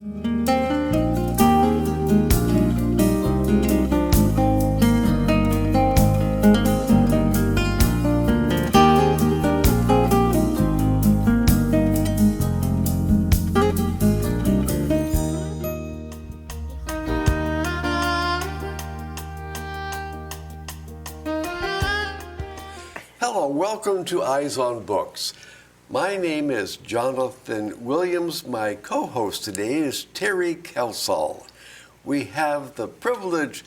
Hello, welcome to Eyes on Books. My name is Jonathan Williams. My co-host today is Terry Kelsall. We have the privilege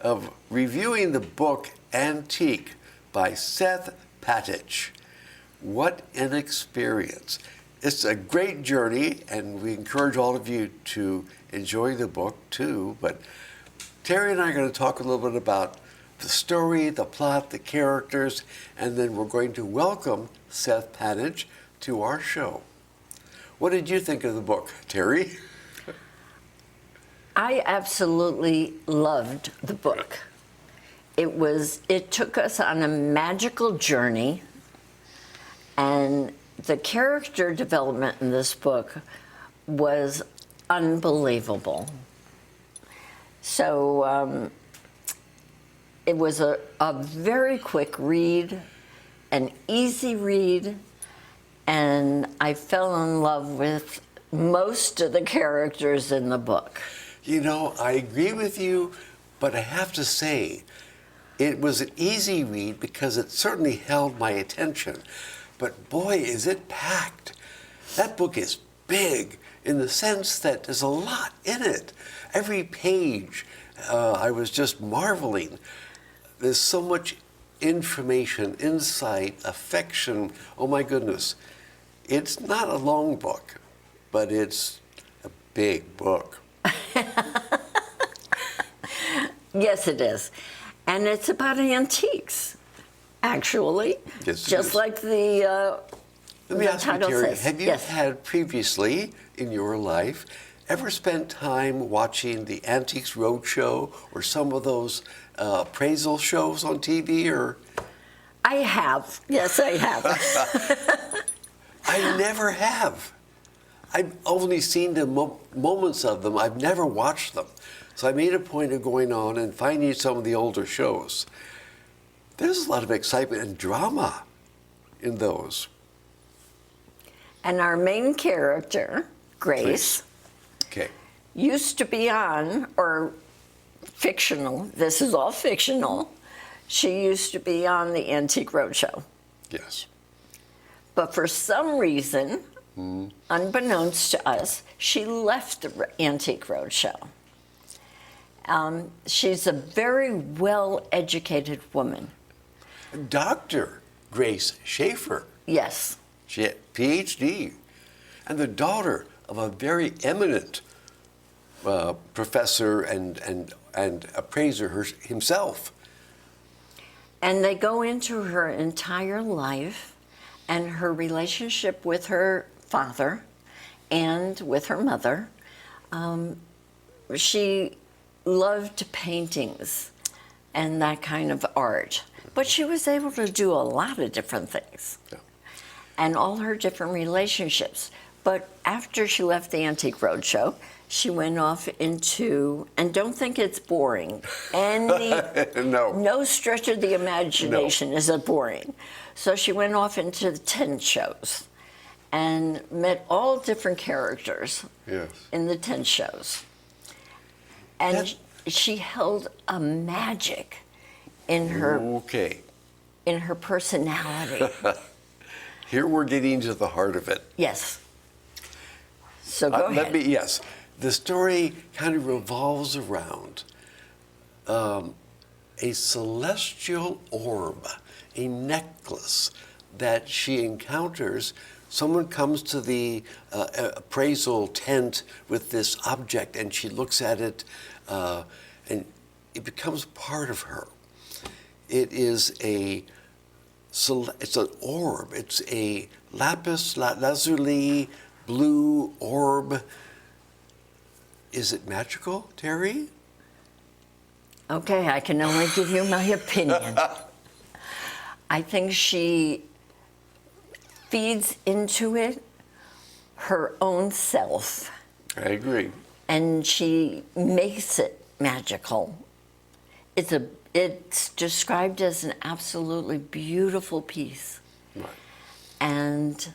of reviewing the book Antique by Seth Patich. What an experience. It's a great journey, and we encourage all of you to enjoy the book too. But Terry and I are going to talk a little bit about the story, the plot, the characters, and then we're going to welcome Seth Patich to our show. What did you think of the book, Terry? I absolutely loved the book. It took us on a magical journey, and the character development in this book was unbelievable. So it was a very quick read, an easy read, and I fell in love with most of the characters in the book. You know, I agree with you, but I have to say, it was an easy read because it certainly held my attention. But boy, is it packed. That book is big in the sense that there's a lot in it. Every page, I was just marveling. There's so much information, insight, affection. Oh my goodness. It's not a long book, but it's a big book. Yes, it is. And it's about antiques, actually. Yes, it just is. Like the Let me ask you, title Terry, says. have you Yes. had previously in your life ever spent time watching the Antiques Roadshow or some of those appraisal shows on TV? Or I have. Yes, I have. I never have. I've only seen the moments of them. I've never watched them. So I made a point of going on and finding some of the older shows. There's a lot of excitement and drama in those. And our main character, Grace, Okay. used to be on, or fictional, this is all fictional, she used to be on the Antique Roadshow. Yes. But for some reason, unbeknownst to us, she left the Antique Roadshow. She's a very well-educated woman. Dr. Grace Schaefer. Yes. She had PhD, and the daughter of a very eminent professor and appraiser himself. And they go into her entire life and her relationship with her father and with her mother. She loved paintings and that kind of art, but she was able to do a lot of different things. Yeah. And all her different relationships. But after she left the Antique Roadshow, she went off into, and don't think it's boring, no stretch of the imagination is it boring. So she went off into the tent shows and met all different characters in the tent shows. And she held a magic in her, in her personality. Here we're getting to the heart of it. Yes. So go ahead. Yes. The story kind of revolves around a celestial orb, a necklace that she encounters. Someone comes to the appraisal tent with this object, and she looks at it, and it becomes part of her. It is it's an orb. It's a lapis lazuli blue orb. Is it magical, Terry? Okay, I can only give you my opinion. I think she feeds into it her own self. I agree. And she makes it magical. It's described as an absolutely beautiful piece. Right. And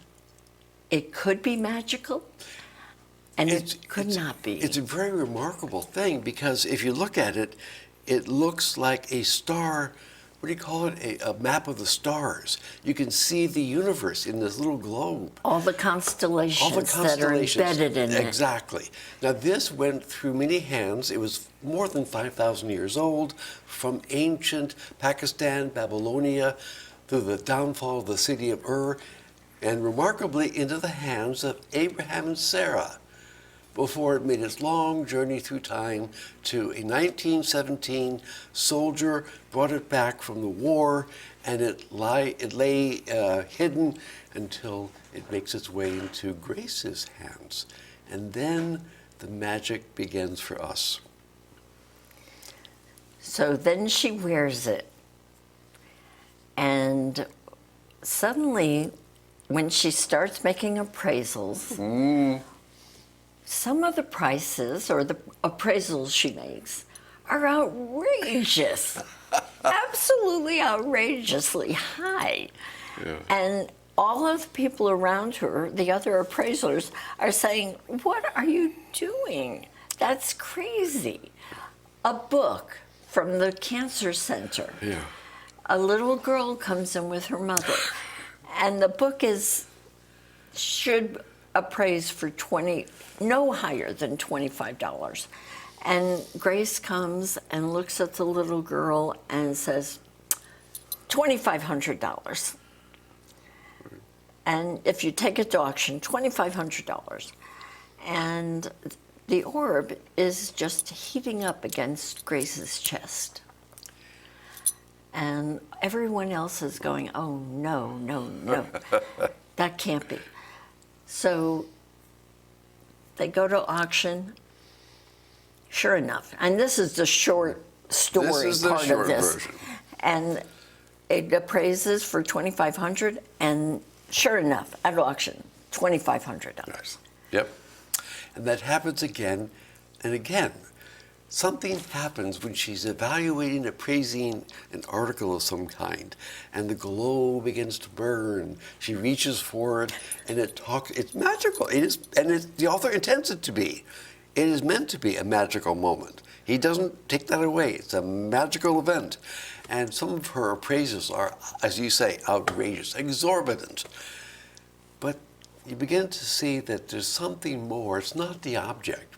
it could be magical, and it could not be. It's a very remarkable thing because if you look at it, it looks like a star. What do you call it? A map of the stars. You can see the universe in this little globe. All the constellations, that are embedded in it. Exactly. Now, this went through many hands. It was more than 5,000 years old, from ancient Pakistan, Babylonia, through the downfall of the city of Ur, and remarkably into the hands of Abraham and Sarah, before it made its long journey through time to a 1917 soldier brought it back from the war, and it lay hidden until it makes its way into Grace's hands. And then the magic begins for us. So then she wears it, and suddenly, when she starts making appraisals, some of the prices or the appraisals she makes are outrageous, absolutely outrageously high. Yeah. And all of the people around her, the other appraisers, are saying, "What are you doing? That's crazy." A book from the cancer center. Yeah. A little girl comes in with her mother, and the book should appraise for no higher than $25. And Grace comes and looks at the little girl and says, $2,500. And if you take it to auction, $2,500. And the orb is just heating up against Grace's chest. And everyone else is going, "Oh, no, no, no. That can't be." So they go to auction. Sure enough, and this is the short story part of this. Version. And it appraises for $2,500, and sure enough, at auction, $2,500. Nice. Yep. And that happens again and again. Something happens when she's evaluating, appraising an article of some kind, and the glow begins to burn. She reaches for it, and it's magical. It is, and the author intends it to be. It is meant to be a magical moment. He doesn't take that away. It's a magical event. And some of her appraisals are, as you say, outrageous, exorbitant. But you begin to see that there's something more. It's not the object.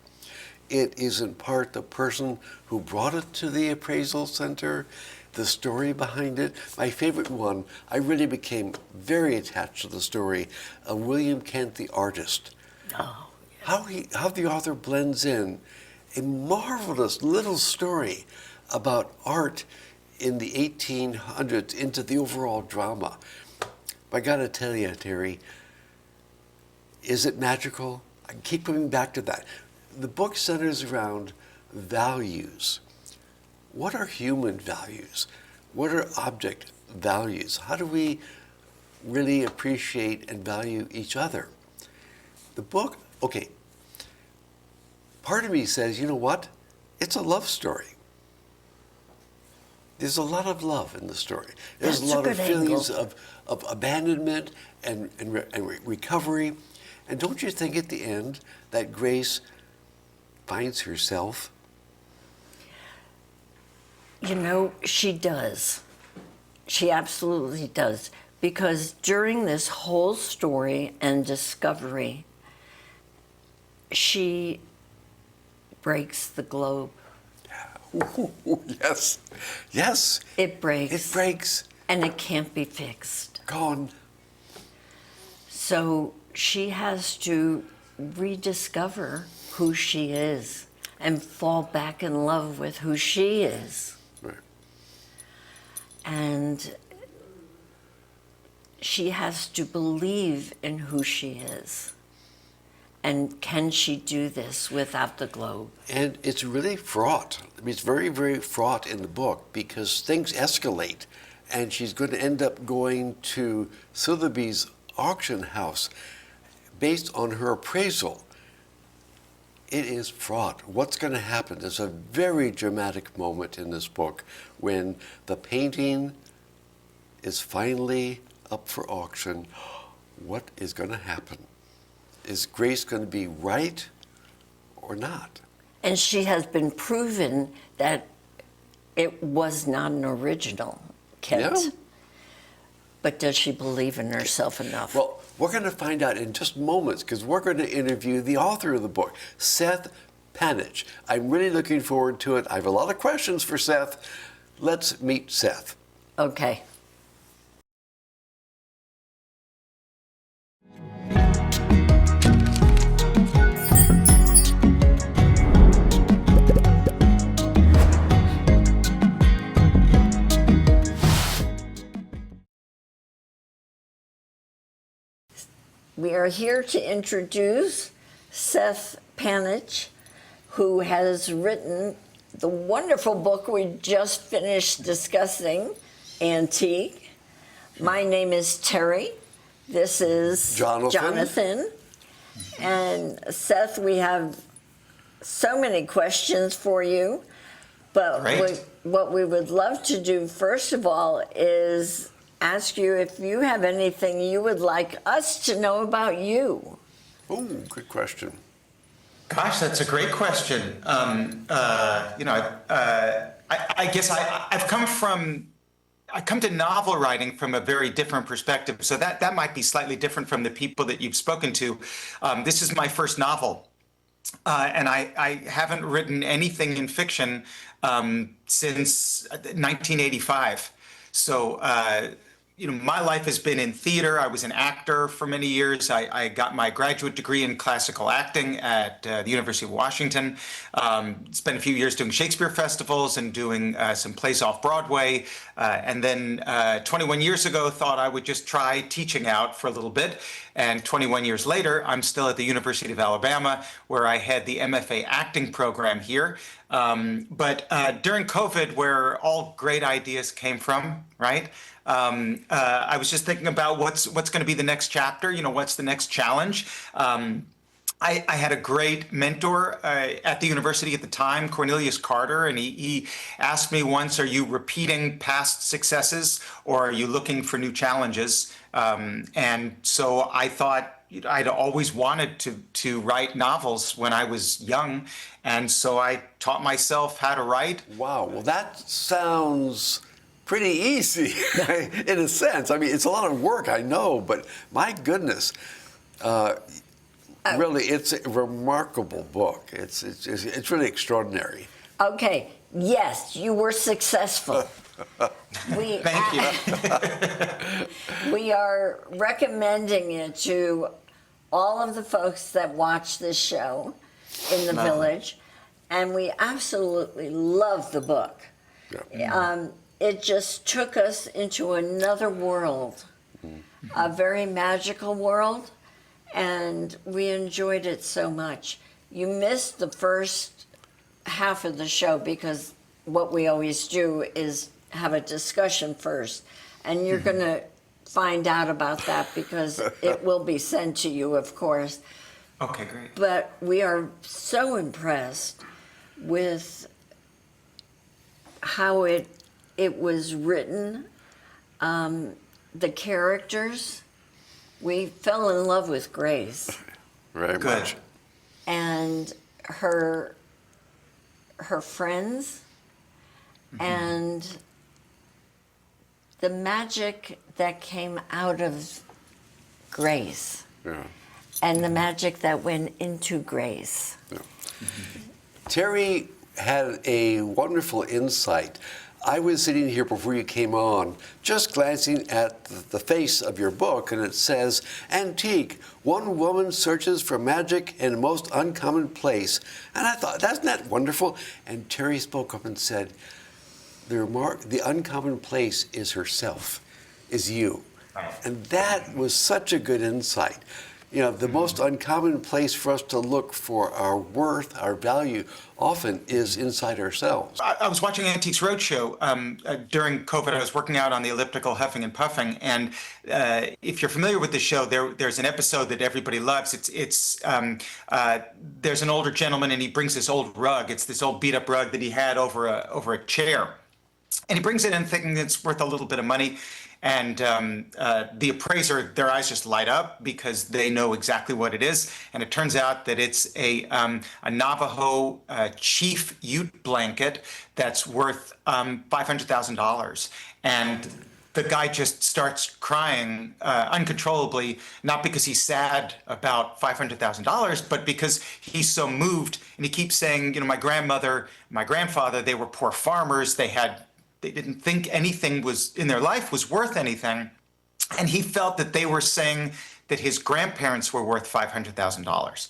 It is in part the person who brought it to the appraisal center, the story behind it. My favorite one, I really became very attached to the story of William Kent, the artist. Oh, How the author blends in a marvelous little story about art in the 1800s into the overall drama. But I gotta tell you, Terry, is it magical? I keep coming back to that. The book centers around values. What are human values? What are object values? How do we really appreciate and value each other? The book, okay, part of me says, you know what? It's a love story. There's a lot of love in the story. There's That's a lot a of good feelings angle. of abandonment and recovery. And don't you think at the end that Grace finds herself? You know, she does. She absolutely does. Because during this whole story and discovery, she breaks the globe. Ooh, yes, yes. It breaks. It breaks. And it can't be fixed. Gone. So she has to rediscover who she is and fall back in love with who she is. Right. And she has to believe in who she is. And can she do this without the globe? And it's really fraught. I mean, it's very, very fraught in the book because things escalate. And she's going to end up going to Sotheby's auction house based on her appraisal. it is fraught. What's going to happen? There's a very dramatic moment in this book when the painting is finally up for auction. What is going to happen? Is Grace going to be right or not? And she has been proven that it was not an original, Kent. Yeah. But does she believe in herself enough? Well, we're going to find out in just moments because we're going to interview the author of the book, Seth Panich. I'm really looking forward to it. I have a lot of questions for Seth. Let's meet Seth. Okay. We are here to introduce Seth Panich, who has written the wonderful book we just finished discussing, Antique. My name is Terry. This is Jonathan. And Seth, we have so many questions for you, but what we would love to do first of all is ask you if you have anything you would like us to know about you. Oh, good question. Gosh, that's a great question. I guess I come to novel writing from a very different perspective. So that might be slightly different from the people that you've spoken to. This is my first novel. And I haven't written anything in fiction since 1985. So, my life has been in theater. I was an actor for many years. I got my graduate degree in classical acting at the University of Washington. Spent a few years doing Shakespeare festivals and doing some plays off Broadway. And then 21 years ago, thought I would just try teaching out for a little bit. And 21 years later, I'm still at the University of Alabama, where I had the MFA acting program here. But during COVID, where all great ideas came from, right? I was just thinking about what's going to be the next chapter. What's the next challenge? I had a great mentor at the university at the time, Cornelius Carter, and he asked me once, "Are you repeating past successes, or are you looking for new challenges?" And so I thought I'd always wanted to write novels when I was young, and so I taught myself how to write. Wow, well that sounds pretty easy in a sense. I mean, it's a lot of work, I know, but my goodness, really, it's a remarkable book. It's really extraordinary. Okay, yes, you were successful. Thank you. We are recommending it to all of the folks that watch this show in the village, and we absolutely love the book. Yeah. It just took us into another world, a very magical world, and we enjoyed it so much. You missed the first half of the show because what we always do is have a discussion first, and you're going to find out about that because it will be sent to you, of course. Okay, great. But we are so impressed with how it was written, the characters. We fell in love with Grace. Very much. And her friends, and the magic that came out of Grace, and the magic that went into Grace. Yeah. Terry had a wonderful insight. I was sitting here before you came on, just glancing at the face of your book, and it says, "Antique, one woman searches for magic in a most uncommon place." And I thought, isn't that wonderful? And Terry spoke up and said, the uncommon place is herself, is you. And that was such a good insight. The most uncommon place for us to look for our worth, our value, often is inside ourselves. I was watching Antiques Roadshow during COVID. I was working out on the elliptical, huffing and puffing. And if you're familiar with the show, there's an episode that everybody loves. There's an older gentleman, and he brings this old rug. It's this old beat-up rug that he had over a chair. And he brings it in thinking it's worth a little bit of money. And the appraiser, their eyes just light up because they know exactly what it is. And it turns out that it's a Navajo chief ute blanket that's worth $500,000. And the guy just starts crying uncontrollably, not because he's sad about $500,000, but because he's so moved. And he keeps saying, my grandmother, my grandfather, they were poor farmers. They didn't think anything was in their life was worth anything. And he felt that they were saying that his grandparents were worth $500,000.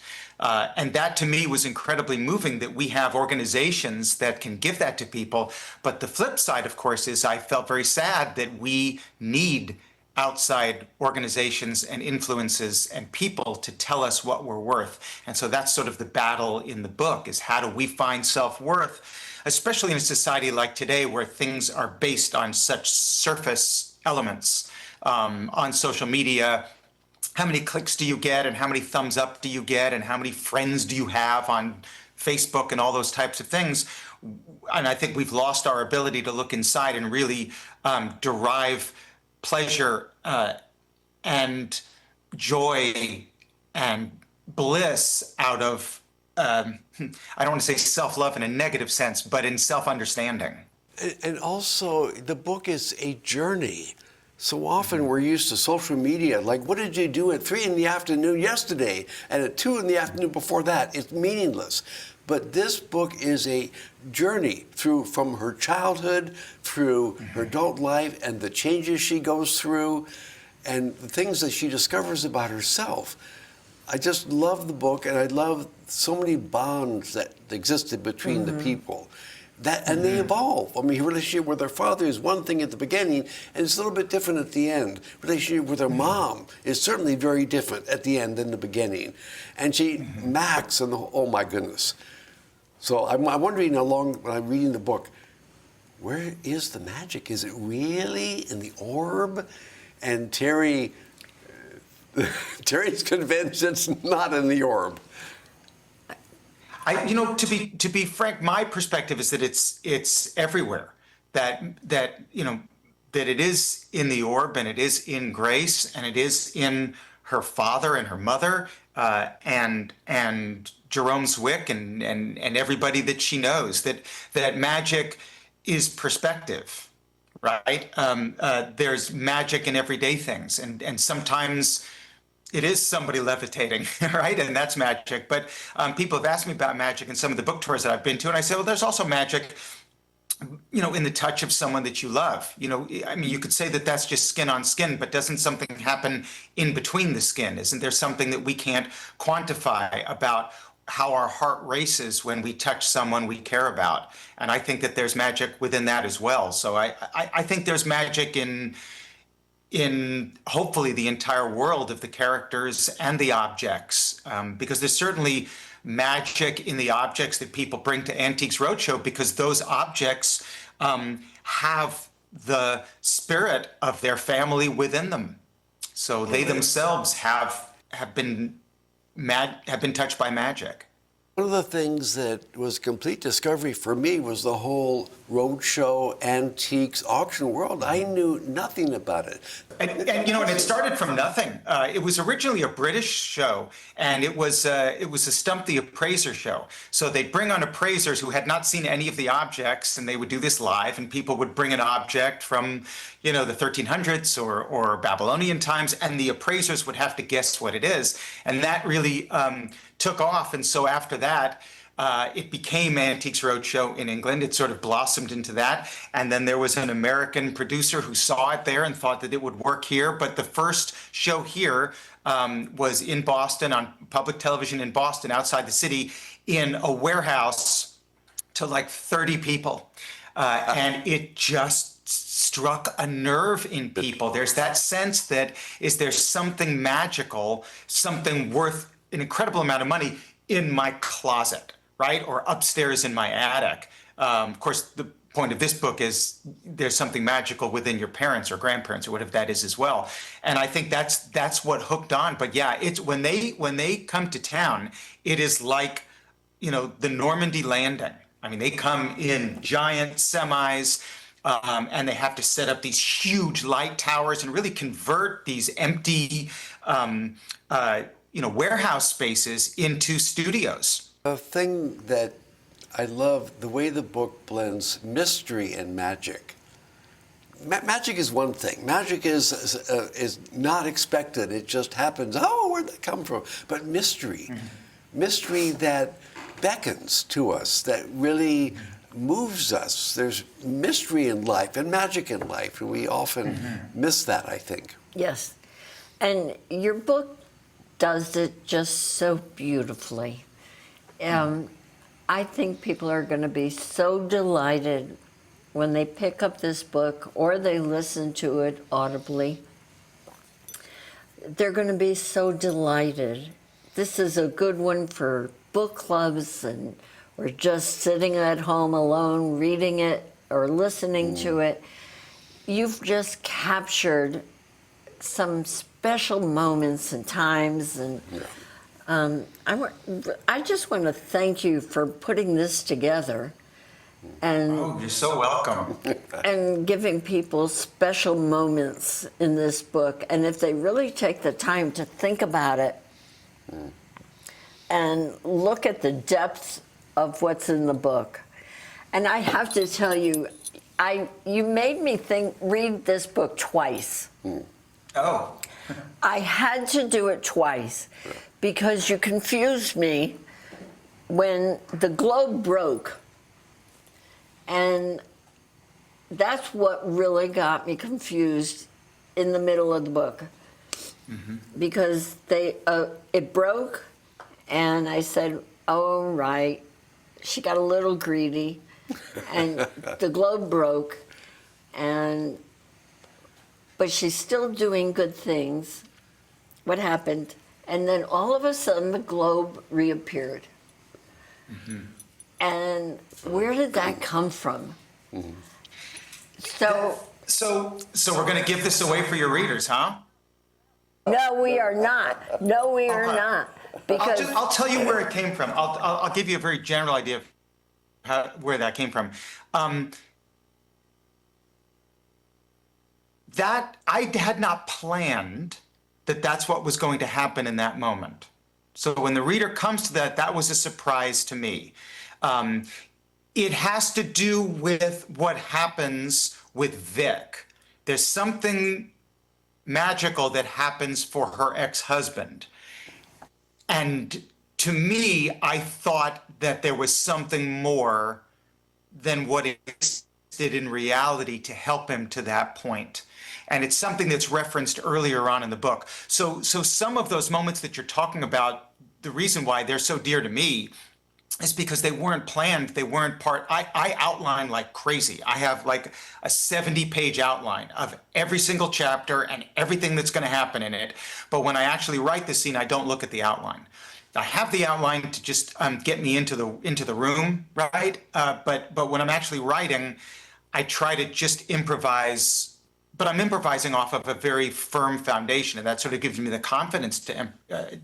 And that to me was incredibly moving, that we have organizations that can give that to people. But the flip side, of course, is I felt very sad that we need outside organizations and influences and people to tell us what we're worth. And so that's sort of the battle in the book, is how do we find self-worth, especially in a society like today where things are based on such surface elements on social media. How many clicks do you get, and how many thumbs up do you get, and how many friends do you have on Facebook and all those types of things? And I think we've lost our ability to look inside and really derive pleasure and joy and bliss out of I don't want to say self-love in a negative sense, but in self-understanding. And also, the book is a journey. So often we're used to social media, like, what did you do at 3 in the afternoon yesterday, and at 2 in the afternoon before that? It's meaningless. But this book is a journey from her childhood, through her adult life, and the changes she goes through, and the things that she discovers about herself. I just love the book, and I love so many bonds that existed between the people. And they evolve. I mean, her relationship with her father is one thing at the beginning, and it's a little bit different at the end. Relationship with her mom is certainly very different at the end than the beginning. And Max, and oh my goodness. So I'm wondering when I'm reading the book, where is the magic? Is it really in the orb? And Terry's convinced it's not in the orb. To be frank, my perspective is that it's everywhere. That it is in the orb, and it is in Grace, and it is in her father and her mother, and Jerome Zwick and everybody that she knows. That magic is perspective, right? There's magic in everyday things, and sometimes it is somebody levitating, right? And that's magic. But people have asked me about magic in some of the book tours that I've been to, and I say, well, there's also magic, in the touch of someone that you love. I mean, you could say that that's just skin on skin, but doesn't something happen in between the skin? Isn't there something that we can't quantify about how our heart races when we touch someone we care about? And I think that there's magic within that as well. So I think there's magic in hopefully the entire world of the characters and the objects, because there's certainly magic in the objects that people bring to Antiques Roadshow, because those objects have the spirit of their family within them. So they themselves have been touched by magic. One of the things that was a complete discovery for me was the whole roadshow, antiques, auction world. I knew nothing about it. And it started from nothing. It was originally a British show, and it was a Stump the Appraiser show. So they'd bring on appraisers who had not seen any of the objects, and they would do this live, and people would bring an object from, the 1300s or Babylonian times, and the appraisers would have to guess what it is. And that really took off. And so after that, it became Antiques Roadshow in England. It sort of blossomed into that. And then there was an American producer who saw it there and thought that it would work here. But the first show here was in Boston, on public television in Boston, outside the city, in a warehouse to like 30 people. And it just struck a nerve in people. There's that sense that is there something magical, something worth an incredible amount of money in my closet, right? Or upstairs in my attic. Of course, the point of this book is there's something magical within your parents or grandparents or whatever that is as well. And I think that's what hooked on. But yeah, it's when they come to town, it is like, the Normandy landing. I mean, they come in giant semis, and they have to set up these huge light towers and really convert these empty, warehouse spaces into studios. A thing that I love, the way the book blends mystery and magic. Magic is one thing. Magic is not expected. It just happens. Oh, where'd that come from? But mystery, mystery that beckons to us, that really moves us. There's mystery in life and magic in life, and we often miss that, I think. Yes. And your book does it just so beautifully. I think people are going to be so delighted when they pick up this book or they listen to it audibly. They're going to be so delighted. This is a good one for book clubs or just sitting at home alone reading it or listening to it. You've just captured some special moments and times, and I just want to thank you for putting this together. And you're so welcome. And giving people special moments in this book. And if they really take the time to think about it and look at the depth of what's in the book. And I have to tell you, you made me read this book twice. Oh. I had to do it twice because you confused me when the globe broke. And that's what really got me confused in the middle of the book. Because it broke, and I said, oh, right. She got a little greedy, and the globe broke, but she's still doing good things. What happened? And then all of a sudden, the globe reappeared. And where did that come from? So we're going to give this away for your readers, huh? No, we are not. No, we are not. Because I'll tell you where it came from. I'll give you a very general idea of where that came from. That I had not planned that's what was going to happen in that moment. So when the reader comes to that was a surprise to me. It has to do with what happens with Vic. There's something magical that happens for her ex-husband. And to me, I thought that there was something more than what existed in reality to help him to that point. And it's something that's referenced earlier on in the book. So some of those moments that you're talking about, the reason why they're so dear to me is because they weren't planned. They weren't part. I outline like crazy. I have like a 70-page outline of every single chapter and everything that's going to happen in it. But when I actually write the scene, I don't look at the outline. I have the outline to just get me into the room, right? But when I'm actually writing, I try to just improvise. But I'm improvising off of a very firm foundation, and that sort of gives me the confidence to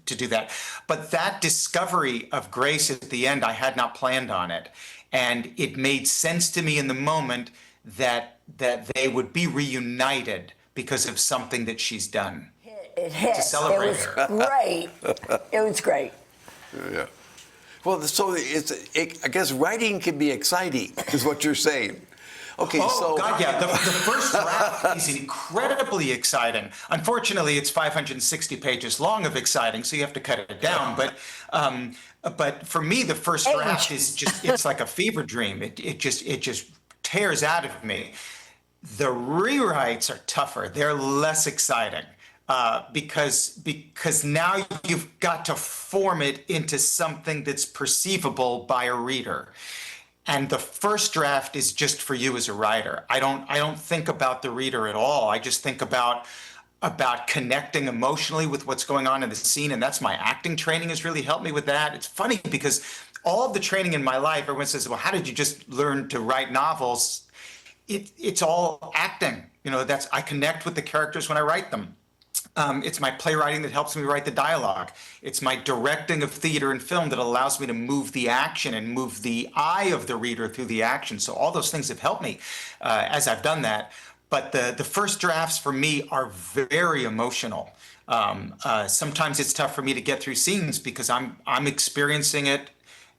do that. But that discovery of Grace at the end, I had not planned on it, and it made sense to me in the moment that they would be reunited because of something that she's done. It hit. To celebrate it was her. Great. It was great. Yeah. Well, so I guess writing can be exciting, is what you're saying. Okay, oh, God, yeah. The first draft is incredibly exciting. Unfortunately, it's 560 pages long of exciting, so you have to cut it down. But for me, the first draft is just—it's like a fever dream. It just tears out of me. The rewrites are tougher. They're less exciting because now you've got to form it into something that's perceivable by a reader. And the first draft is just for you as a writer. I don't think about the reader at all. I just think about connecting emotionally with what's going on in the scene, and that's my acting training has really helped me with that. It's funny because all of the training in my life, everyone says, well, how did you just learn to write novels? It's all acting. I connect with the characters when I write them. It's my playwriting that helps me write the dialogue. It's my directing of theater and film that allows me to move the action and move the eye of the reader through the action. So all those things have helped me as I've done that. But the first drafts for me are very emotional. Sometimes it's tough for me to get through scenes because I'm experiencing it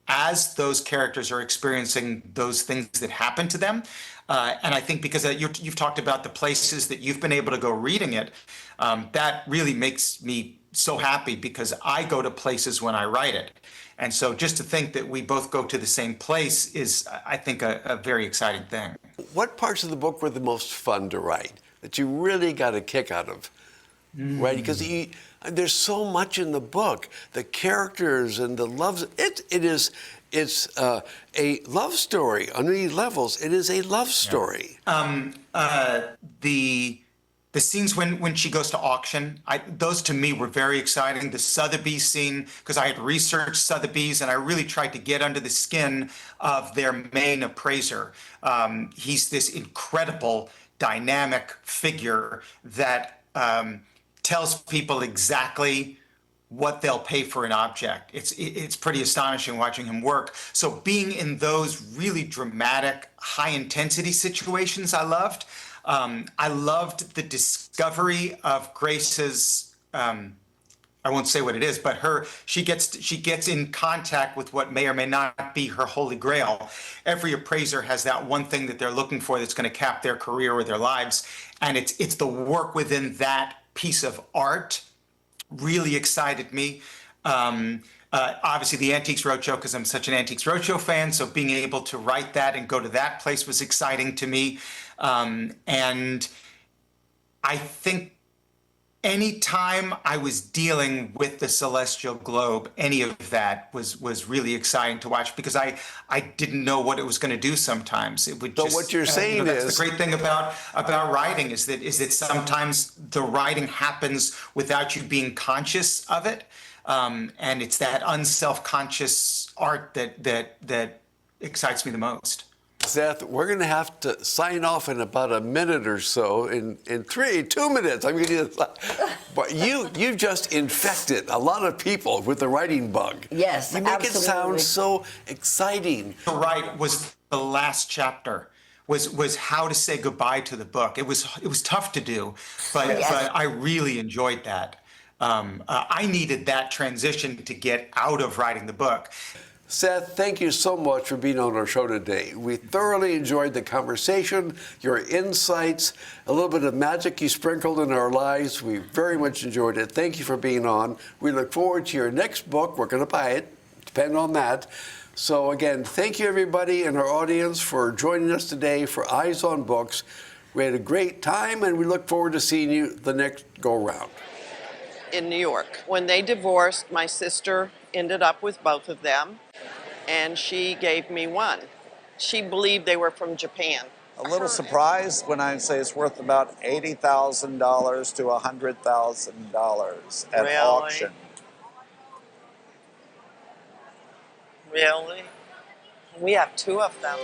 as those characters are experiencing those things that happen to them. And I think because you've talked about the places that you've been able to go reading it, that really makes me so happy because I go to places when I write it. And so just to think that we both go to the same place is, I think, a very exciting thing. What parts of the book were the most fun to write that you really got a kick out of? Right? Because there's so much in the book, the characters and the loves. It's a love story on many levels. It is a love story. The scenes when she goes to auction, those to me were very exciting. The Sotheby's scene, because I had researched Sotheby's and I really tried to get under the skin of their main appraiser. He's this incredible, dynamic figure that tells people exactly what they'll pay for an object. It's pretty astonishing watching him work. So being in those really dramatic, high intensity situations, I loved. I loved the discovery of Grace's, I won't say what it is, but she gets in contact with what may or may not be her holy grail. Every appraiser has that one thing that they're looking for that's going to cap their career or their lives. And it's the work within that piece of art really excited me. Obviously the Antiques Roadshow, because I'm such an Antiques Roadshow fan, so being able to write that and go to that place was exciting to me. And I think anytime I was dealing with the celestial globe, any of that was really exciting to watch because I didn't know what it was going to do sometimes. It would So just, what you're saying that's is the great thing about writing is that sometimes the writing happens without you being conscious of it. And it's that unself-conscious art that excites me the most. Seth, we're going to have to sign off in about a minute or so. In 2 minutes, I'm going to. But you just infected a lot of people with the writing bug. Yes, you make absolutely. it sound so exciting. To write was the last chapter. Was how to say goodbye to the book. It was tough to do, but I really enjoyed that. I needed that transition to get out of writing the book. Seth, thank you so much for being on our show today. We thoroughly enjoyed the conversation, your insights, a little bit of magic you sprinkled in our lives. We very much enjoyed it. Thank you for being on. We look forward to your next book. We're going to buy it, depend on that. So again, thank you everybody in our audience for joining us today for Eyes on Books. We had a great time and we look forward to seeing you the next go-round. In New York. When they divorced, my sister ended up with both of them, and she gave me one. She believed they were from Japan. A little surprised when I say it's worth about $80,000 to $100,000 at Really? auction. Really? We have two of them.